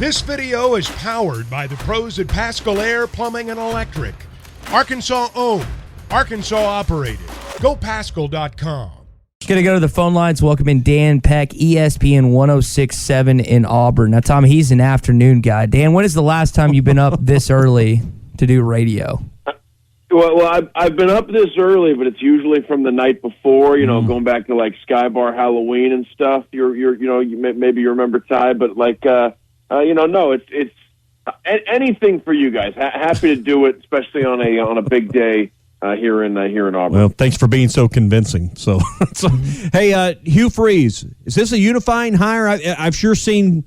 This video is powered by the pros at Pascal Air Plumbing and Electric. Arkansas owned, Arkansas operated. GoPascal.com. Going to go to the phone lines. Welcome in Dan Peck, ESPN 106.7 in Auburn. Now, Tom, he's an afternoon guy. Dan, when is the last time you've been up this early to do radio? Well, I've been up this early, but it's usually from the night before. Going back to like Skybar Halloween and stuff. Maybe you remember Ty, but no, it's anything for you guys. Happy to do it, especially on a big day here in Auburn. Well, thanks for being so convincing. So hey, Hugh Freeze, is this a unifying hire? I've sure seen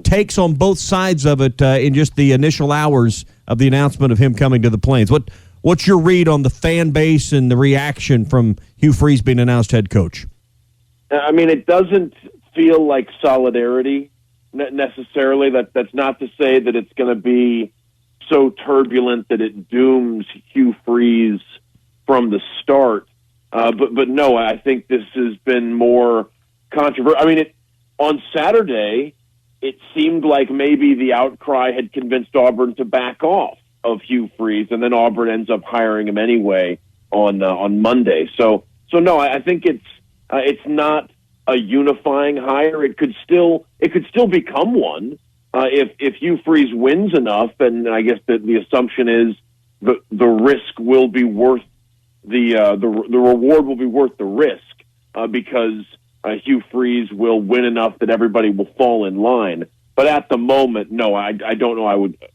takes on both sides of it in just the initial hours of the announcement of him coming to the Plains. What's your read on the fan base and the reaction from Hugh Freeze being announced head coach? I mean, it doesn't feel like solidarity necessarily. That's not to say that it's going to be so turbulent that it dooms Hugh Freeze from the start. But no, I think this has been more controversial. I mean, on Saturday, it seemed like maybe the outcry had convinced Auburn to back off of Hugh Freeze, and then Auburn ends up hiring him anyway on Monday. So no, I think it's not a unifying hire. It could still become one if Hugh Freeze wins enough, and I guess the assumption is the risk will be worth the reward will be worth the risk because Hugh Freeze will win enough that everybody will fall in line. But at the moment, no, I don't know.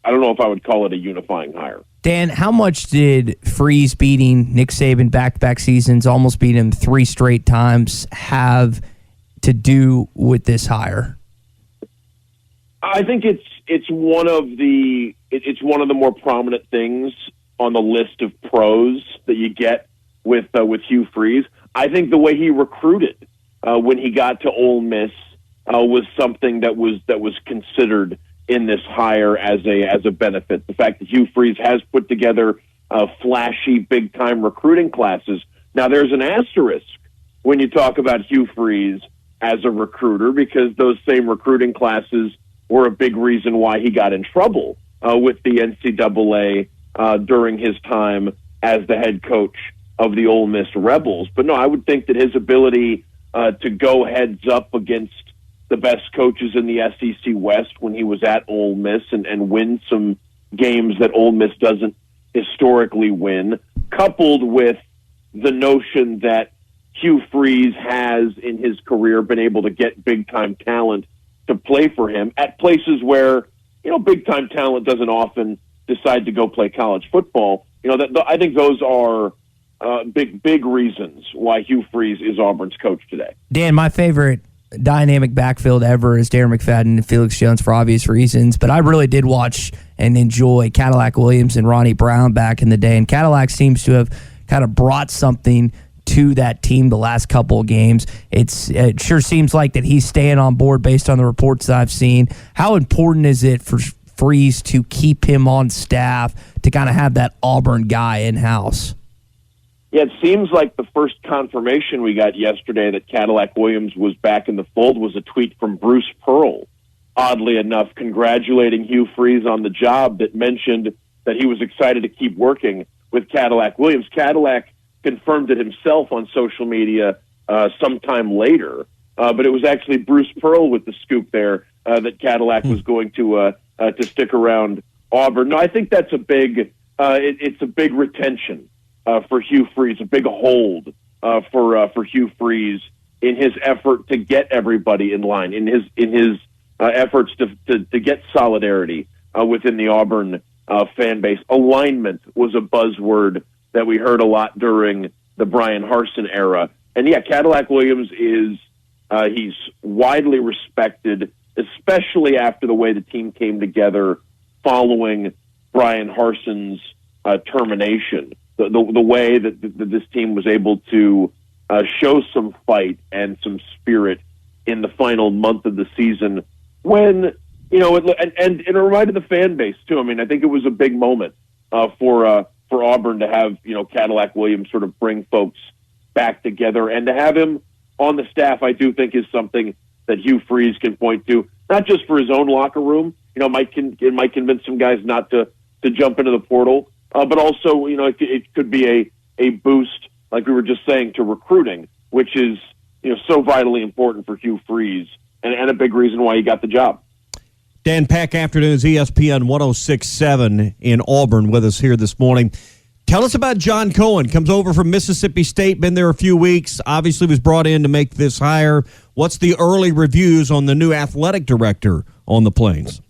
I don't know if I would call it a unifying hire. Dan, how much did Freeze beating Nick Saban back-to-back seasons, almost beat him 3 straight times, have to do with this hire? I think it's one of the more prominent things on the list of pros that you get with Hugh Freeze. I think the way he recruited when he got to Ole Miss was something that was considered in this hire as a benefit. The fact that Hugh Freeze has put together flashy, big time recruiting classes. Now, there's an asterisk when you talk about Hugh Freeze as a recruiter, because those same recruiting classes were a big reason why he got in trouble with the NCAA during his time as the head coach of the Ole Miss Rebels. But no, I would think that his ability to go heads up against the best coaches in the SEC West when he was at Ole Miss and win some games that Ole Miss doesn't historically win, coupled with the notion that Hugh Freeze has in his career been able to get big-time talent to play for him at places where, big-time talent doesn't often decide to go play college football. I think those are big reasons why Hugh Freeze is Auburn's coach today. Dan, my favorite dynamic backfield ever is Darren McFadden and Felix Jones for obvious reasons, but I really did watch and enjoy Cadillac Williams and Ronnie Brown back in the day, and Cadillac seems to have kind of brought something to that team the last couple of games. It sure seems like that he's staying on board based on the reports that I've seen. How important is it for Freeze to keep him on staff to kind of have that Auburn guy in-house? Yeah, it seems like the first confirmation we got yesterday that Cadillac Williams was back in the fold was a tweet from Bruce Pearl, oddly enough, congratulating Hugh Freeze on the job, that mentioned that he was excited to keep working with Cadillac Williams. Cadillac confirmed it himself on social media sometime later, but it was actually Bruce Pearl with the scoop there that Cadillac was going to stick around Auburn. No, I think that's a big it's a big retention for Hugh Freeze, a big hold for Hugh Freeze in his effort to get everybody in line, in his efforts to get solidarity within the Auburn fan base. Alignment was a buzzword that we heard a lot during the Brian Harsin era. And yeah, Cadillac Williams he's widely respected, especially after the way the team came together following Brian Harsin's termination. The way that this team was able to show some fight and some spirit in the final month of the season, when and it reminded the fan base too. I mean, I think it was a big moment for Auburn to have Cadillac Williams sort of bring folks back together, and to have him on the staff, I do think is something that Hugh Freeze can point to. not just for his own locker room. It might convince some guys not to jump into the portal, but also, it could be a boost, like we were just saying, to recruiting, which is, so vitally important for Hugh Freeze and a big reason why he got the job. Dan Peck, afternoons, ESPN 106.7 in Auburn with us here this morning. Tell us about John Cohen. Comes over from Mississippi State, been there a few weeks, obviously was brought in to make this hire. What's the early reviews on the new athletic director on the Plains?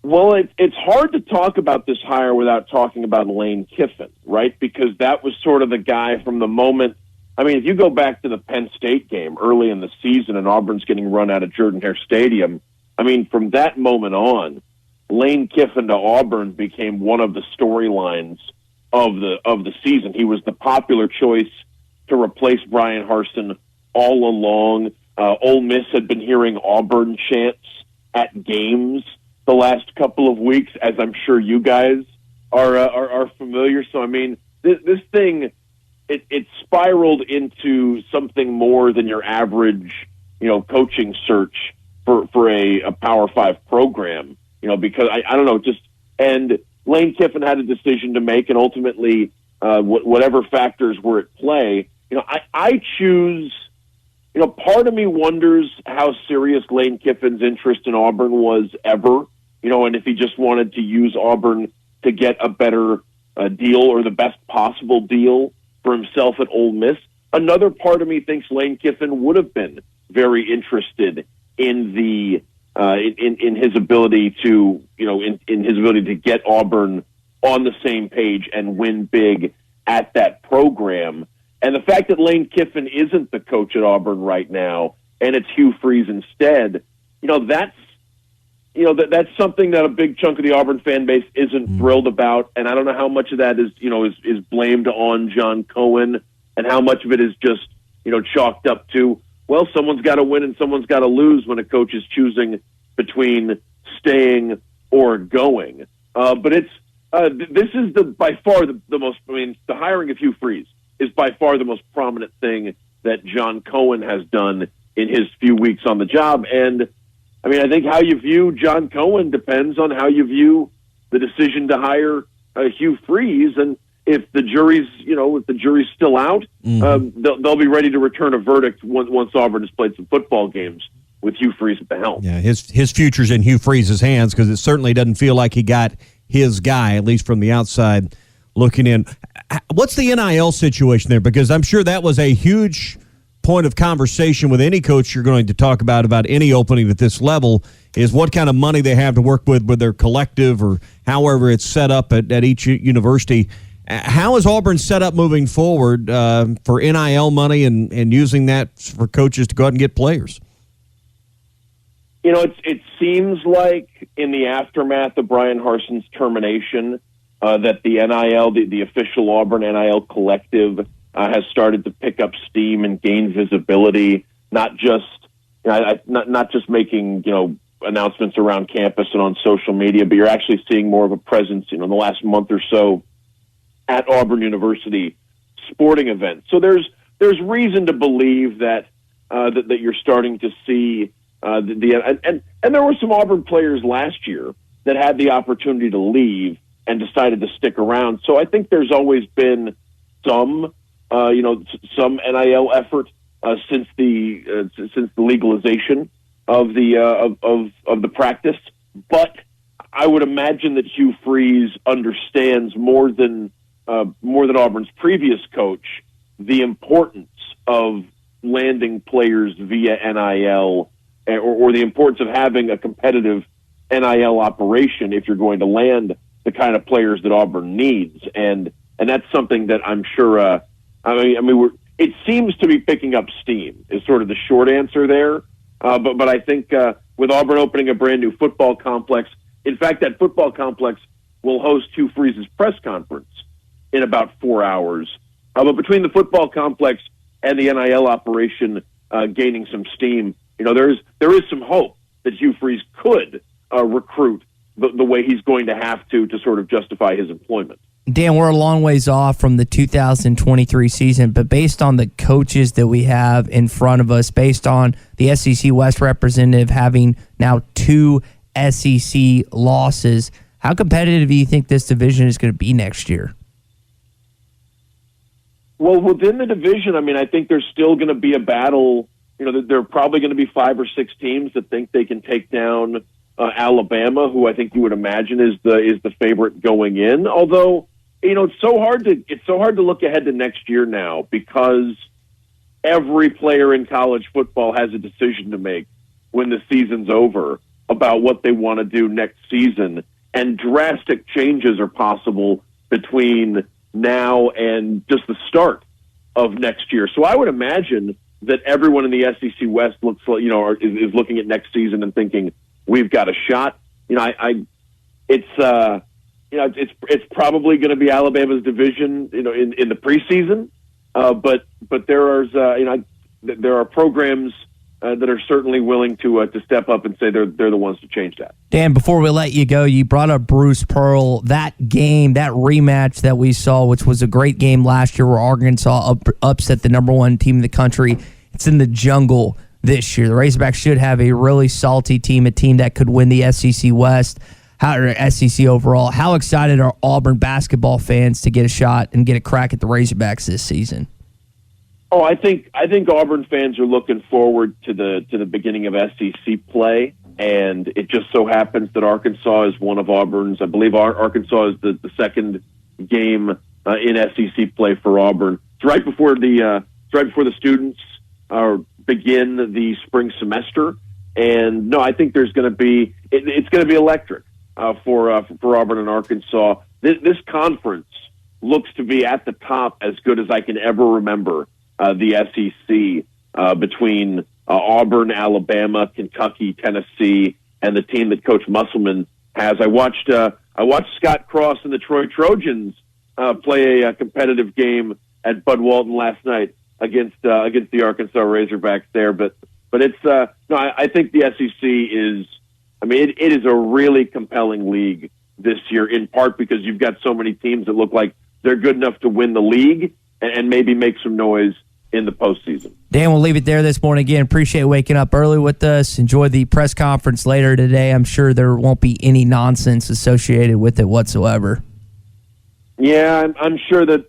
Well, it's hard to talk about this hire without talking about Lane Kiffin, right? Because that was sort of the guy from the moment. I mean, if you go back to the Penn State game early in the season and Auburn's getting run out of Jordan-Hare Stadium, I mean, from that moment on, Lane Kiffin to Auburn became one of the storylines of the season. He was the popular choice to replace Brian Harsin all along. Ole Miss had been hearing Auburn chants at games the last couple of weeks, as I'm sure you guys are familiar. So, I mean, this thing, it spiraled into something more than your average, coaching search for a Power 5 program, because I don't know, and Lane Kiffin had a decision to make, and ultimately, whatever factors were at play, I choose. Part of me wonders how serious Lane Kiffin's interest in Auburn was ever, and if he just wanted to use Auburn to get a better deal or the best possible deal for himself at Ole Miss. Another part of me thinks Lane Kiffin would have been very interested in the in his ability to in his ability to get Auburn on the same page and win big at that program. And the fact that Lane Kiffin isn't the coach at Auburn right now, and it's Hugh Freeze instead, that's something that a big chunk of the Auburn fan base isn't thrilled about. And I don't know how much of that is blamed on John Cohen, and how much of it is just chalked up to, well, someone's got to win and someone's got to lose when a coach is choosing between staying or going. But this is by far the most. I mean, the hiring of Hugh Freeze is by far the most prominent thing that John Cohen has done in his few weeks on the job. And I mean, I think how you view John Cohen depends on how you view the decision to hire Hugh Freeze. And if the jury's still out, they'll be ready to return a verdict once Auburn has played some football games with Hugh Freeze at the helm. Yeah, his future's in Hugh Freeze's hands, because it certainly doesn't feel like he got his guy, at least from the outside looking in. What's the NIL situation there? Because I'm sure that was a huge point of conversation with any coach you're going to talk about any opening at this level, is what kind of money they have to work with their collective or however it's set up at each university. How is Auburn set up moving forward for NIL money and using that for coaches to go out and get players? It seems like in the aftermath of Brian Harsin's termination, that the NIL, the official Auburn NIL collective, has started to pick up steam and gain visibility. Not just making announcements around campus and on social media, but you're actually seeing more of a presence in the last month or so at Auburn University sporting events. So there's reason to believe that that you're starting to see and there were some Auburn players last year that had the opportunity to leave and decided to stick around. So I think there's always been some NIL effort since the legalization of the practice. But I would imagine that Hugh Freeze understands more than Auburn's previous coach the importance of landing players via NIL, or the importance of having a competitive NIL operation if you're going to land the kind of players that Auburn needs, and that's something that I'm sure. It seems to be picking up steam is sort of the short answer there. But I think with Auburn opening a brand new football complex, in fact, that football complex will host Hugh Freeze's press conference in about 4 hours. But between the football complex and the NIL operation gaining some steam, there is some hope that Hugh Freeze could recruit the way he's going to have to sort of justify his employment. Dan, we're a long ways off from the 2023 season, but based on the coaches that we have in front of us, based on the SEC West representative having now 2 SEC losses, how competitive do you think this division is going to be next year? Well, within the division, I think there's still going to be a battle. There are probably going to be 5 or 6 teams that think they can take down Alabama, who I think you would imagine is the favorite going in. Although, it's so hard to look ahead to next year now, because every player in college football has a decision to make when the season's over about what they want to do next season, and drastic changes are possible between now and just the start of next year. So I would imagine that everyone in the SEC West is looking at next season and thinking, we've got a shot. It's probably going to be Alabama's division, in the preseason. But there are programs that are certainly willing to step up and say they're the ones to change that. Dan, before we let you go, you brought up Bruce Pearl. That game, that rematch that we saw, which was a great game last year where Arkansas upset the number 1 team in the country. It's in the jungle this year. The Razorbacks should have a really salty team, a team that could win the SEC West, or SEC overall. How excited are Auburn basketball fans to get a shot and get a crack at the Razorbacks this season? Oh, I think Auburn fans are looking forward to the beginning of SEC play, and it just so happens that Arkansas is one of Auburn's. I believe Arkansas is the second game in SEC play for Auburn. It's right before the students begin the spring semester, and no, I think there's going to be it's going to be electric for Auburn and Arkansas. This conference looks to be at the top as good as I can ever remember. The SEC between Auburn, Alabama, Kentucky, Tennessee, and the team that Coach Musselman has. I watched Scott Cross and the Troy Trojans play a competitive game at Bud Walton last night against the Arkansas Razorbacks there. But it's I think the SEC is. It is a really compelling league this year, in part because you've got so many teams that look like they're good enough to win the league and maybe make some noise in the postseason. Dan, we'll leave it there this morning. Again, appreciate waking up early with us. Enjoy the press conference later today. I'm sure there won't be any nonsense associated with it whatsoever. Yeah, I'm sure that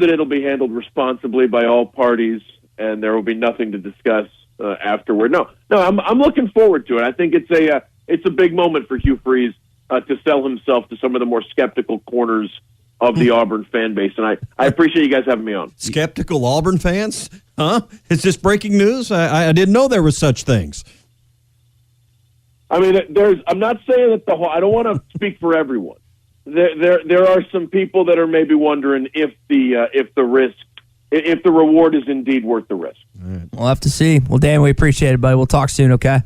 it'll be handled responsibly by all parties, and there will be nothing to discuss afterward. No, I'm looking forward to it. I think it's a big moment for Hugh Freeze to sell himself to some of the more skeptical corners of the Auburn fan base, and I appreciate you guys having me on. Skeptical Auburn fans? Huh? Is this breaking news? I didn't know there were such things. I'm not saying that I don't want to speak for everyone. There are some people that are maybe wondering if the reward is indeed worth the risk. Right. We'll have to see. Well, Dan, we appreciate it, buddy. We'll talk soon, okay?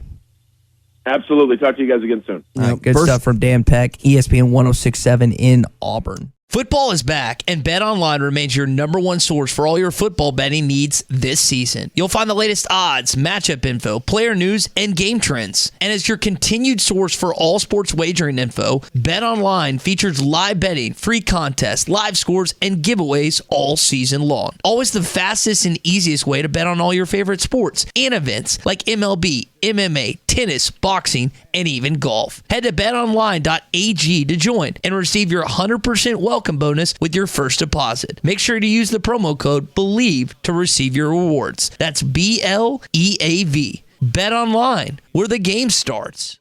Absolutely. Talk to you guys again soon. All right, good stuff from Dan Peck, ESPN 106.7 in Auburn. Football is back, and BetOnline remains your number 1 source for all your football betting needs this season. You'll find the latest odds, matchup info, player news, and game trends. And as your continued source for all sports wagering info, BetOnline features live betting, free contests, live scores, and giveaways all season long. Always the fastest and easiest way to bet on all your favorite sports and events like MLB, MMA, tennis, boxing, and even golf. Head to betonline.ag to join and receive your 100% welcome bonus with your first deposit. Make sure to use the promo code BELIEVE to receive your rewards. That's BLEAV. Bet online, where the game starts.